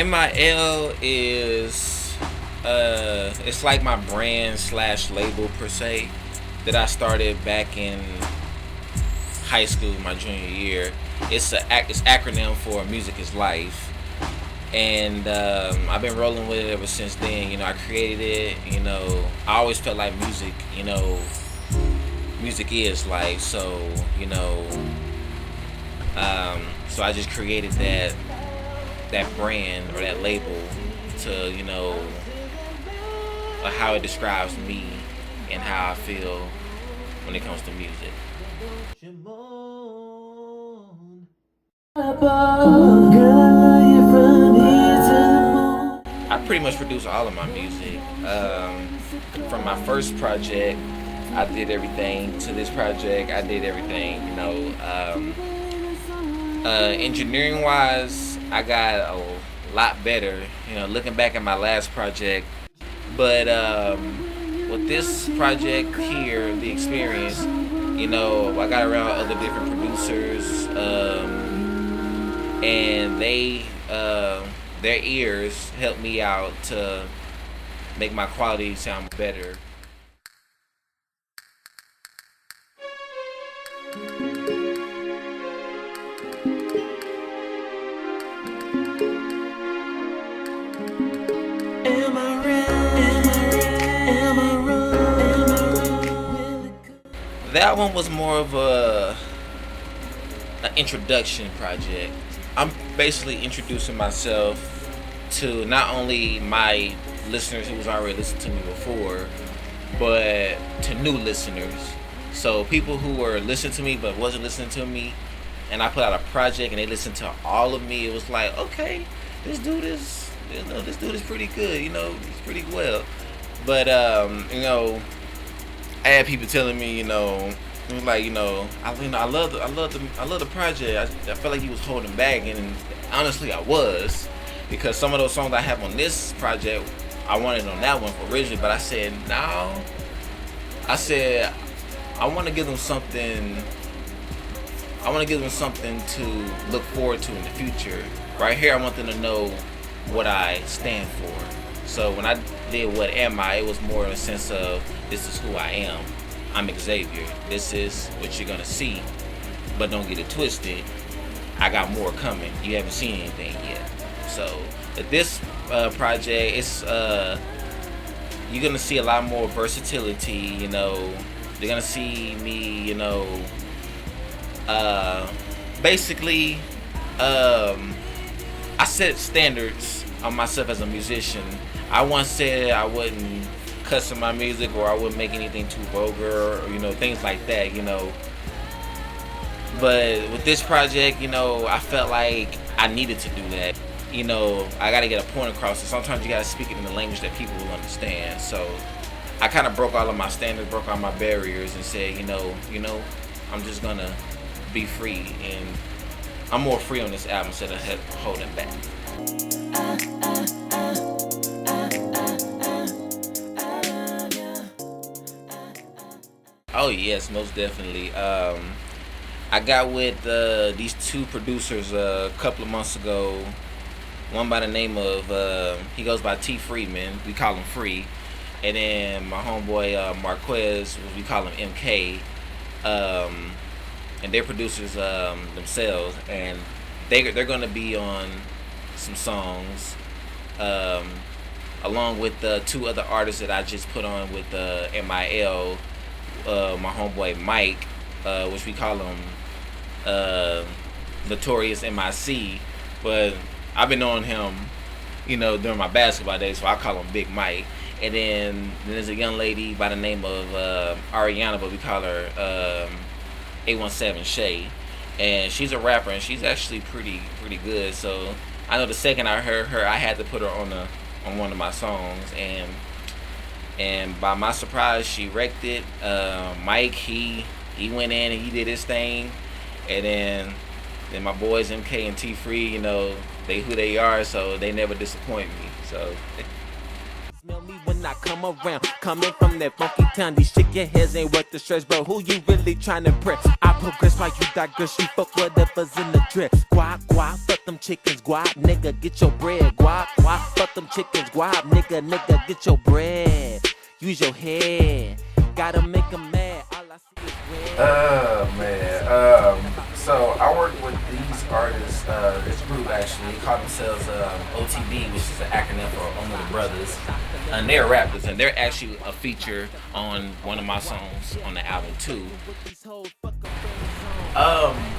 MIL is it's like my brand slash label per se that I started back in high school, my junior year. It's acronym for Music is Life, and I've been rolling with it ever since then. You know, I created it. You know, I always felt like music. You know, music is life. So you know, so I just created that brand or that label to, you know, how it describes me and how I feel when it comes to music. I pretty much produce all of my music. From my first project, I did everything, to this project, I did everything. You know, engineering wise, I got a lot better. You know, looking back at my last project, but with this project here, the Xperience, you know, I got around other different producers, and their ears helped me out to make my quality sound better. That one was more of an introduction project. I'm basically introducing myself to not only my listeners who was already listening to me before, but to new listeners. So people who were listening to me but wasn't listening to me, and I put out a project and they listened to all of me. It was like, okay, this dude is pretty good. You know, he's pretty well. But you know, I had people telling me, you know, like, I love the project. I felt like he was holding back, and honestly, I was, because some of those songs I have on this project, I wanted on that one originally, but I said no. I said I want to give them something. I want to give them something to look forward to in the future. Right here, I want them to know what I stand for. So when I did What Am I, it was more in a sense of, this is who I am. I'm Xavier. This is what you're gonna see, but don't get it twisted. I got more coming. You haven't seen anything yet. So this project, it's you're gonna see a lot more versatility. You know, they're gonna see me. You know, basically, I set standards on myself as a musician. I once said I wouldn't cuss in my music, or I wouldn't make anything too vulgar, or, you know, things like that, you know. But with this project, you know, I felt like I needed to do that. You know, I gotta get a point across, and sometimes you gotta speak it in the language that people will understand. So I kind of broke all of my standards, broke all my barriers, and said, you know, I'm just gonna be free, and I'm more free on this album instead of holding back. Oh yes, most definitely. I got with these two producers a couple of months ago. One by the name of, he goes by T. Freeman, we call him Free. And then my homeboy Marquez, we call him MK. And they're producers themselves, and they're gonna be on some songs, along with the two other artists that I just put on with MIL. My homeboy Mike, which we call him Notorious MIC, but I've been knowing him, you know, during my basketball days, so I call him Big Mike. And then there's a young lady by the name of Ariana, but we call her 817 Shay, and she's a rapper, and she's actually pretty good. So I know the second I heard her, I had to put her on one of my songs, and by my surprise, she wrecked it. Mike, he went in and he did his thing, and then my boys MK and T Free, you know, they who they are, so they never disappoint me. So. Smell me when not come around. Coming from that funky town, these chicken heads ain't worth the stress, bro. Who you really trying to impress? I progress while you digress. You fuck whatever's in the dress. Guap, guap, fuck them chickens. Guap, nigga, get your bread. Guap, guap, fuck them chickens. Guap, nigga, get your bread. Use your head. Gotta make 'em mad. All I see is red. Man. So I work with these artists, this group actually, they call themselves OTB, which is an acronym for Only the Brothers. And they're rappers, and they're actually a feature on one of my songs on the album too.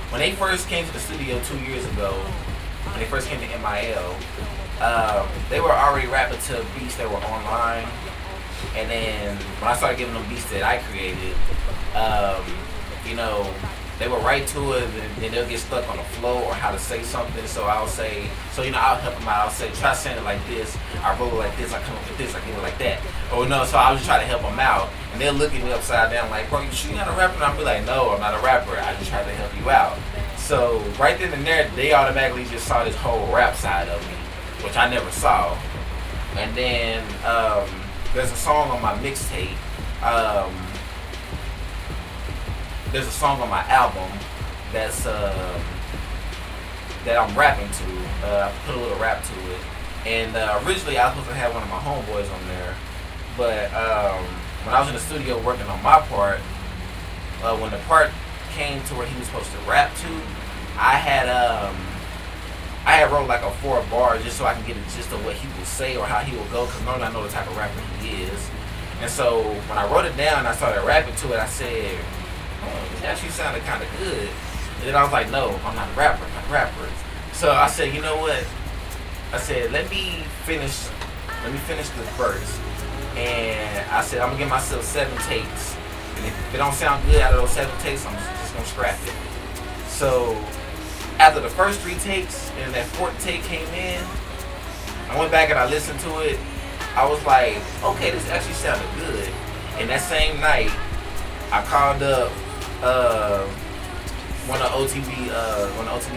When they first came to the studio 2 years ago, when they first came to MIL, they were already rapping to beats that were online. And then when I started giving them beats that I created, you know, they would write to it, and then they'll get stuck on the flow or how to say something. So I'll say, I'll help them out. I'll say, try saying it like this. I roll it like this. I come up with this. I get it like that. Or no, so I was just trying to help them out. And they'll look at me upside down like, bro, you not a rapper? And I'll be like, no, I'm not a rapper. I just try to help you out. So right then and there, they automatically just saw this whole rap side of me, which I never saw. And then there's a song on my mixtape. There's a song on my album that's that I'm rapping to. I put a little rap to it, and originally I was supposed to have one of my homeboys on there, but when I was in the studio working on my part, when the part came to where he was supposed to rap to, I had wrote like a 4 bars just so I can get a gist of what he would say or how he would go, because normally I know the type of rapper he is. And so when I wrote it down and I started rapping to it, I said, it actually sounded kind of good. And then I was like, no, I'm not a rapper, I'm not a rapper. So I said, you know what? I said, let me finish this verse. And I said, I'm gonna give myself 7 takes. And if it don't sound good out of those 7 takes, I'm just gonna scrap it. So after the first 3 takes and that 4th take came in, I went back and I listened to it. I was like, okay, this actually sounded good. And that same night, I called up one of OTB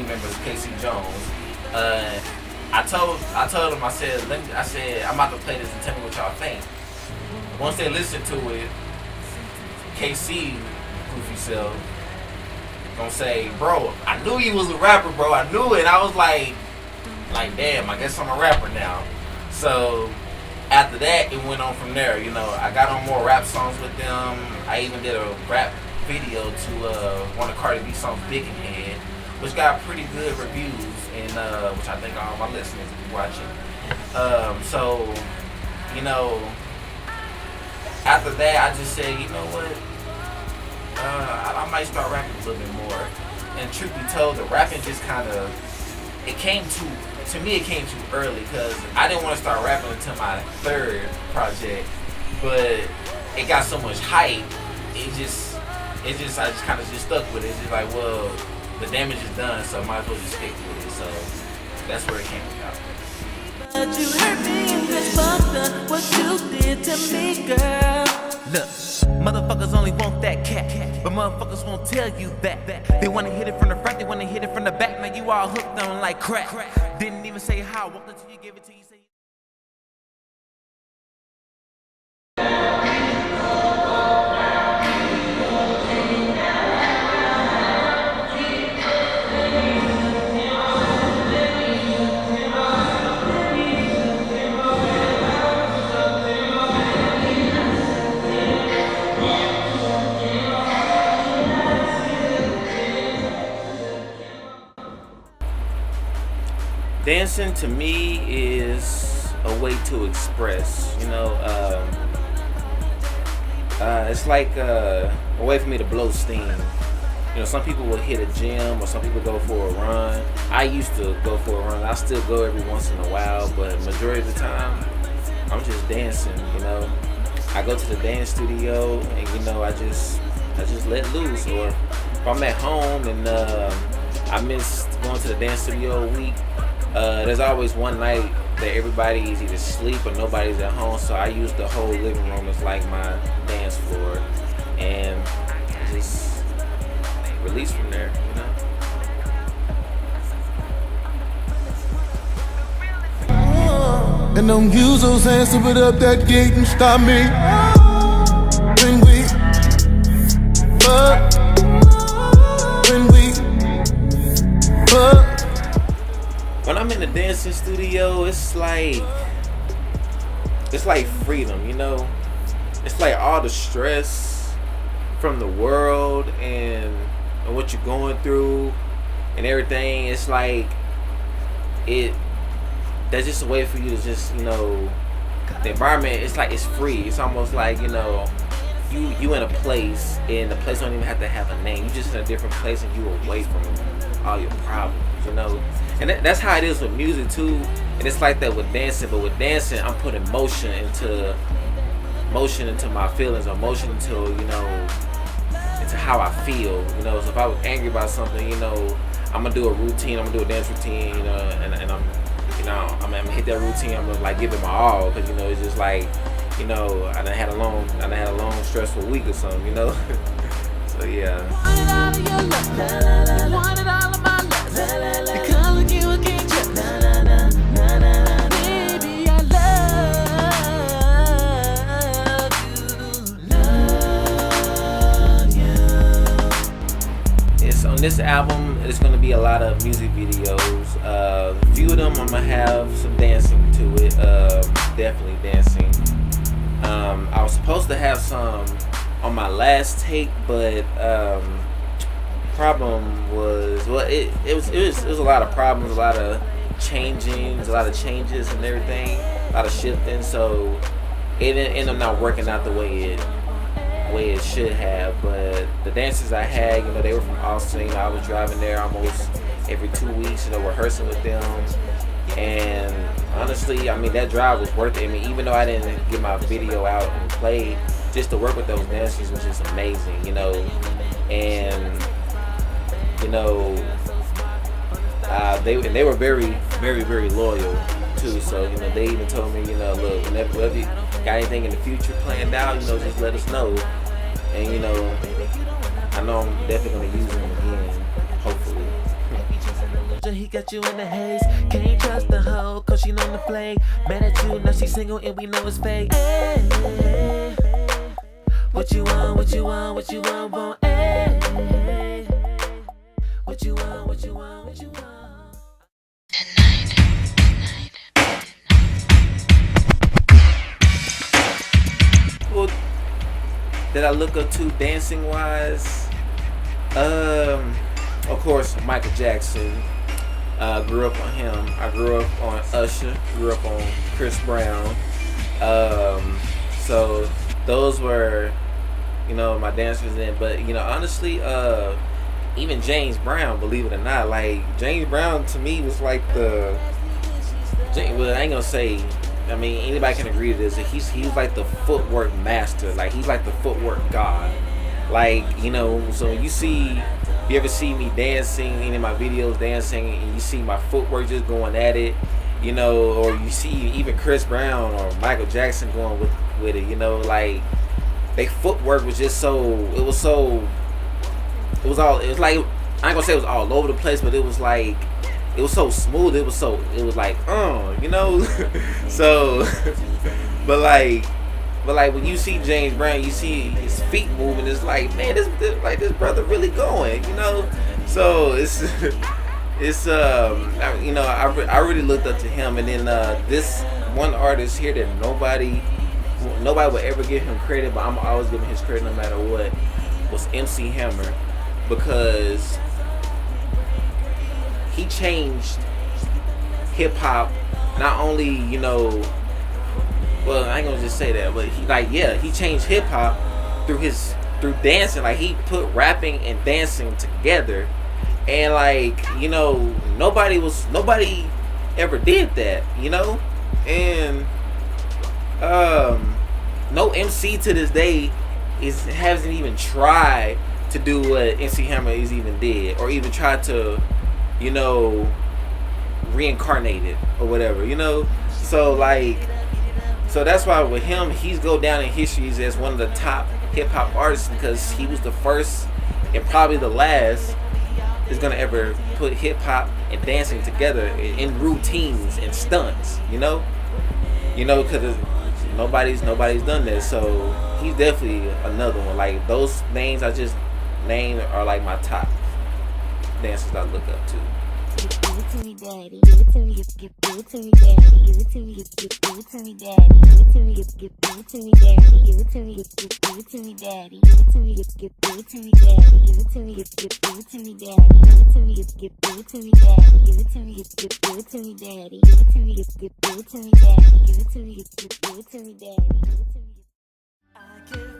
members, Casey Jones. I told him, I said, I'm about to play this and tell me what y'all think. Once they listened to it, KC, goofy self, gonna say, bro, I knew you was a rapper, bro. I knew it. I was like, damn, I guess I'm a rapper now. So after that, it went on from there. You know, I got on more rap songs with them. I even did a rap video to one of Cardi B's songs, Big in Head, which got pretty good reviews, and which I think all my listeners will be watching. So, you know, after that, I just said, you know what? I might start rapping a little bit more. And truth be told, the rapping just kind of, it came too early, because I didn't want to start rapping until my 3rd project, but it got so much hype, I just kind of just stuck with it. It's just like, well, the damage is done, so I might as well just stick with it. So that's where it came about. But you hurt me and just fucked up what you did to me, girl. Look, motherfuckers only want that cat, but motherfuckers won't tell you that. They wanna hit it from the front, they wanna hit it from the back. Now you all hooked on like crack. Didn't even say how, walked until you gave it to you. Dancing to me is a way to express, you know. It's like a way for me to blow steam. You know, some people will hit a gym, or some people go for a run. I used to go for a run. I still go every once in a while, but majority of the time, I'm just dancing. You know, I go to the dance studio, and you know, I just let loose. Or if I'm at home and I miss going to the dance studio a week, there's always one night that everybody is either asleep or nobody's at home, so I use the whole living room as like my dance floor, and just release from there, you know. And don't use those hands to put up that gate and stop me. When we fuck, when I'm in the dancing studio, it's like freedom, you know? It's like all the stress from the world and what you're going through and everything. It's like that's just a way for you to just, you know, the environment, it's like it's free. It's almost like, you know, you in a place and the place don't even have to have a name. You just in a different place and you away from all your problems, you know. And that's how it is with music too. And it's like that with dancing. But with dancing, I'm putting motion into my feelings, or motion into, you know, into how I feel, you know. So if I was angry about something, you know, I'm gonna do a routine. I'm gonna do a dance routine, you know, and I'm gonna hit that routine. I'm gonna like give it my all, because, you know, it's just like, you know, I done had a long stressful week or something, you know. So yeah. On this album, it's gonna be a lot of music videos. A few of them I'm gonna have some dancing to it. Definitely dancing. I was supposed to have some on my last take, but problem was, well, it was a lot of problems, a lot of changes and everything, a lot of shifting. So it ended up not working out the way it should have. But the dancers I had, you know, they were from Austin. I was driving there almost every 2 weeks, you know, rehearsing with them. And honestly, I mean, that drive was worth it. I mean, even though I didn't get my video out and play, just to work with those dancers was just amazing, you know. And you know, they were very, very, very loyal too. So, you know, they even told me, you know, look, whenever you got anything in the future planned out, you know, just let us know. And, you know, I know I'm definitely gonna use them again, hopefully. He got you in the haze. Can't trust the hoe, cause she on the flame. Mad at you, now she single and we know it's fake. Hey, what you want, want, hey, what you want. Well, that I look up to dancing wise, of course, Michael Jackson. Grew up on him. I grew up on Usher. Grew up on Chris Brown. So those were, you know, my dancers then. But, you know, honestly, even James Brown, believe it or not, like James Brown to me was like well, I ain't gonna say, I mean, anybody can agree to this. He's like the footwork master. Like, he's like the footwork god. Like, you know, so when you ever see me dancing, any of my videos dancing, and you see my footwork just going at it, you know, or you see even Chris Brown or Michael Jackson going with it, you know, like, their footwork was just it was like, I ain't gonna say it was all over the place, but it was like, it was so smooth, it was like, you know. So, but like when you see James Brown, you see his feet moving, it's like, man, this brother really going, you know. So it's you know, I really looked up to him. And then this one artist here that nobody would ever give him credit, but I'm always giving his credit no matter what, was MC Hammer, because he changed hip hop. Not only, you know, well, I ain't gonna just say that, but he changed hip hop through dancing. Like, he put rapping and dancing together, and like, you know, nobody ever did that, you know. And no MC to this day hasn't even tried to do what MC Hammer is even did, or even tried to, you know, reincarnate it or whatever, you know. So that's why with him, he's go down in history as one of the top hip hop artists, because he was the first and probably the last is gonna ever put hip hop and dancing together in routines and stunts, you know. You know, because nobody's done that. So he's definitely another one. Like those names I just named are like my top dancers I look up to. Give it to me, daddy. Give it to me, give it to me, daddy. Give it to me, give it to me, daddy. Give it to me, give it to me, daddy. Give it to me, give it to me, daddy. Give it to me, give it to me, daddy. Give it to me, give it to me, daddy. Give it to me, give it to me, daddy. Give it to me, give it to me, daddy. Give it to me, give it to me, daddy. Give it to me, give it to me, daddy. Give it to me. I give